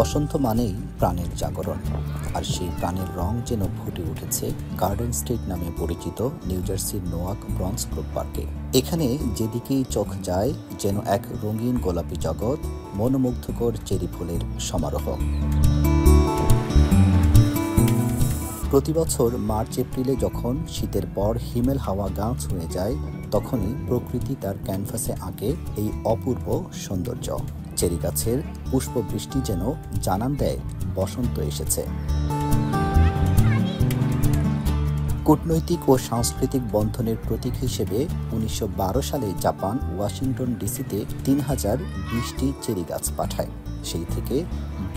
বসন্ত মানেই প্রাণের জাগরণ, আর সেই প্রাণের রং যেন ফুটে উঠেছে গার্ডেন স্টেট নামে পরিচিত নিউ জার্সির নোয়াক ব্রঞ্জ গ্রুভ পার্কে। এখানে যেদিকেই চোখ যায় যেন এক রঙিন গোলাপি জগৎ, মনোমুগ্ধকর চেরি ফুলের সমারোহ। প্রতি বছর মার্চ এপ্রিলে যখন শীতের পর হিমেল হাওয়া গা ছুঁয়ে যায়, তখনই প্রকৃতি তার ক্যানভাসে আঁকে এই অপূর্ব সৌন্দর্য। চেরি গাছের পুষ্পবৃষ্টি যেন জানান দেয় বসন্ত এসেছে। কূটনৈতিক ও সাংস্কৃতিক বন্ধনের প্রতীক হিসেবে ১৯১২ সালে জাপান ওয়াশিংটন ডিসিতে ৩,০২০টি চেরি গাছ পাঠায়। সেই থেকে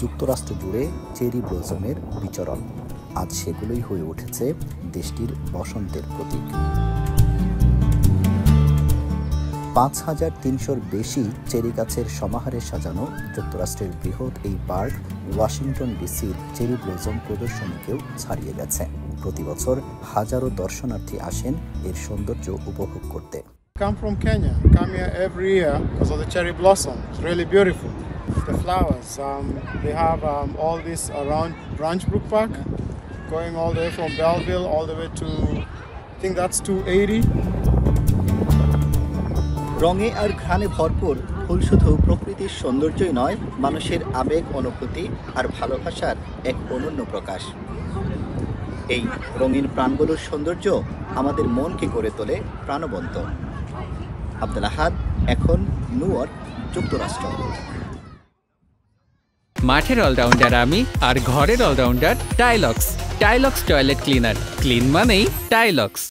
যুক্তরাষ্ট্র জুড়ে চেরি ব্লসমের বিচরণ। আজ সেগুলোই হয়ে উঠেছে দেশটির বসন্তের প্রতীক। ৫,৩০০-র বেশি চেরি গাছের সমাহারে সাজানো যুক্তরাষ্ট্রের বৃহৎ এই পার্ক ওয়াশিংটন ডিসির চেরি ব্লসম প্রদর্শনীকেও ছাড়িয়ে গেছে। প্রতি বছর হাজারো দর্শনার্থী আসেন এর সৌন্দর্য উপভোগ করতে। Come from Kenya, come here every year because of the cherry blossom. It's really beautiful. The flowers, they have all this around Branch Brook Park, going all the way from Belleville all the way to, I think that's 280. রঙে আর ঘ্রাণে ভরপুর ফুল শুধু প্রকৃতির সৌন্দর্যই নয়, মানুষের আবেগ, অনুভূতি আর ভালোবাসার এক অনন্য প্রকাশ। এই রঙিন প্রাণগুলোর সৌন্দর্য আমাদের মনকে করে তোলে প্রাণবন্ত। আব্দুল আহাদ, এখন নিউইয়র্ক, যুক্তরাষ্ট্র। মাঠের অলরাউন্ডার আমি, আর ঘরের allrounder Tylox. Tylox toilet cleaner, clean মানেই টাইলক্স।